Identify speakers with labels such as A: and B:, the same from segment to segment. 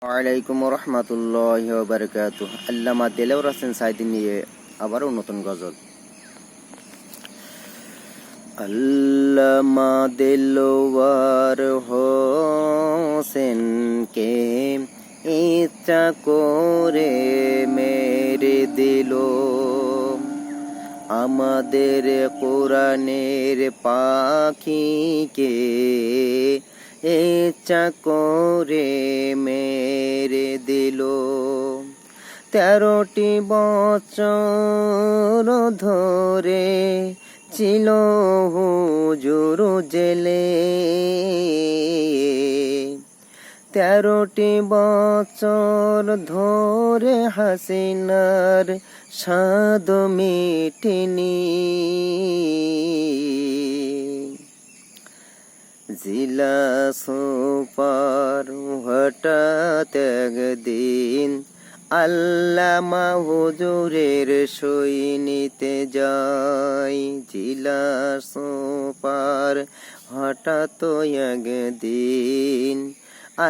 A: ওয়ালাইকুম রহমতুল্লাহি ওয়া বারাকাতুহু। আল্লামা দেলোয়ার হোসেন সাঈদী নিয়ে আবারও নতুন গজল। আল্লামা দেলোয়ার হোসেনকে ইচ্ছা করে মেরে দিল আমাদের কোরআনের পাখিকে ইচ্ছা করে মেরে দিল। 13টি বছর ধরে ছিল হুজুর জেলে, 13টি বছর ধরে হাসিনার স্বাদ মিটেনি। জিলা সুপার হঠাৎ একদিন আল্লামা হুজুরের সই নিতে যায়। জিলা সুপার হঠাৎ একদিন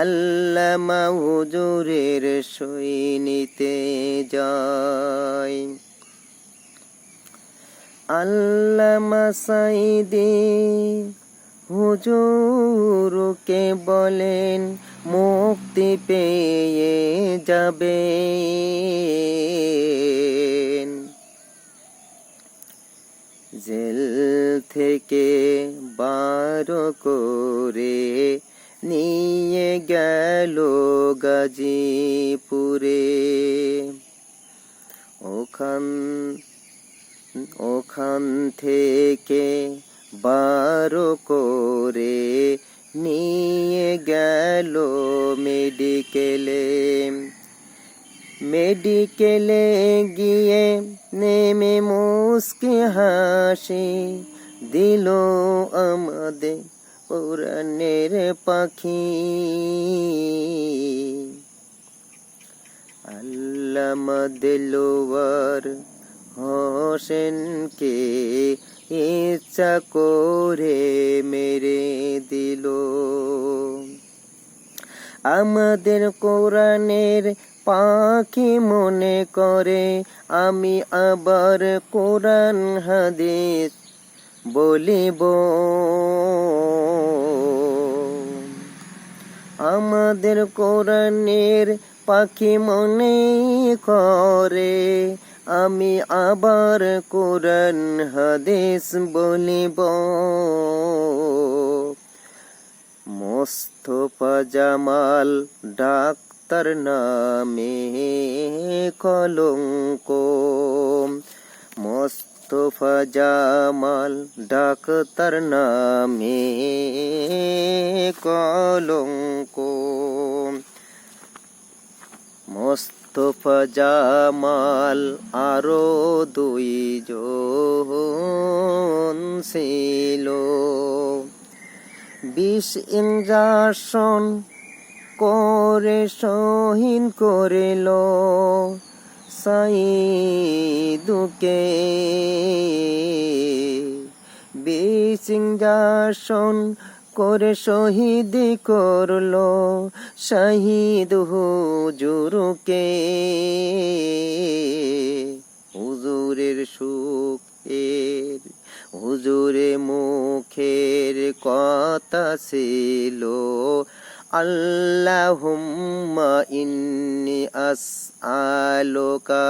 A: আল্লামা হুজুরের সই নিতে যায়। আল্লামা সাঈদী হুজুরকে বলেন মুক্তি পেয়ে যাবে। জেল থেকে বার করে নিয়ে গেল গাজীপুরে। ওখান থেকে বার করে নিয়ে গেল মেডিকেলে গিয়ে নেমে মুস্কি হাসি দিল আমাদের কোরআনের পাখি। আল্লামা দেলোয়ার হোসেনকে ইচ্ছা করে মেরে দিল আমাদের কোরআনের পাখি মনে করে আমি আবার কোরআন হাদিস বলিব। আমাদের কোরআনের পাখি মনে করে আমি আবার কোরআন হাদিস বলিব। মোস্তফা জামাল ডাক্তার নামে কলঙ্ক, মোস্তফা জামাল ডাক্তার নামে কলঙ্ক। মোস্তফা জামাল আরো 2 জন ছিল। 20 ইঞ্জেকশন করে শহীদ করিল সাঈদকে। 20 ইঞ্জেকশন করে শহীদ করল শহীদ হুজুরকে। হুজুরের সুখের হুজুরে মুখের কথা ছিল আল্লাহুম্মা ইন্নী আসআলুকা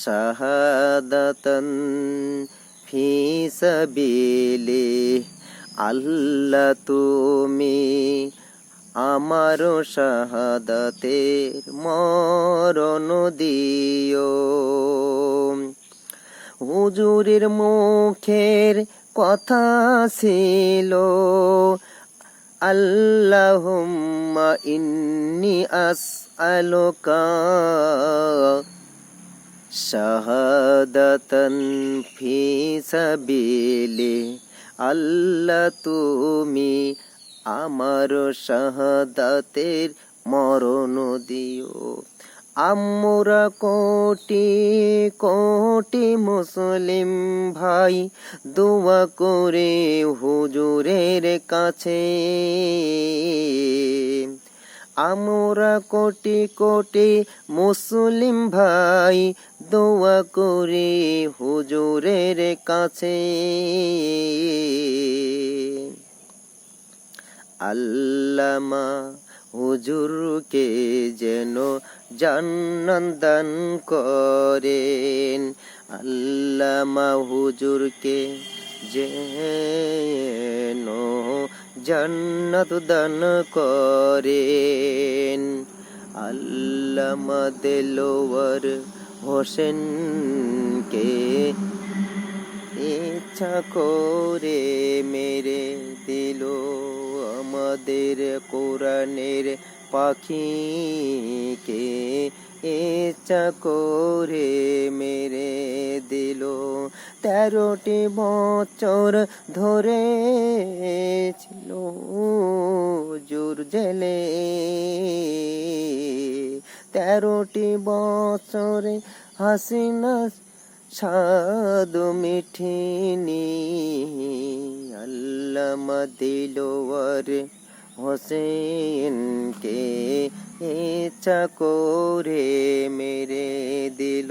A: শাহাদাতান ফি সাবিলিহ। আল্লাহ তুমি আমার শাহাদাতের মরণ দিও। হুজুরের মুখের কথা ছিল আল্লাহুম্মা ইন্নী আসআলুকা শাহাদাতান ফি সাবিলিহ। আল্লাহ তুমি আমার শাহাদাতের মরণ দিও। আমরা কোটি কোটি মুসলিম ভাই দোয়া করে হুজুরের কাছে আমরা কোটি কোটি মুসলিম ভাই দোয়া করি হুজুরের কাছে, আল্লামা হুজুরকে যেন জান্নাত দান করেন, আল্লামা হুজুরকে যেন জান্নাত দান করেন। আল্লামা দেলোয়ার হোসেনকে ইচ্ছা করে মেরে দিল, আমাদের কোরআনের পাখিকে ইচ্ছা করে মেরে দিল। 13টি বছর ধরে ছিল হুজুর জেলে, 13টি বছরে হাসিনা স্বাদ মিঠিনি, আল্লামা দেলোয়ার হোসেনকে ইচ্ছা করে মেরে দিল।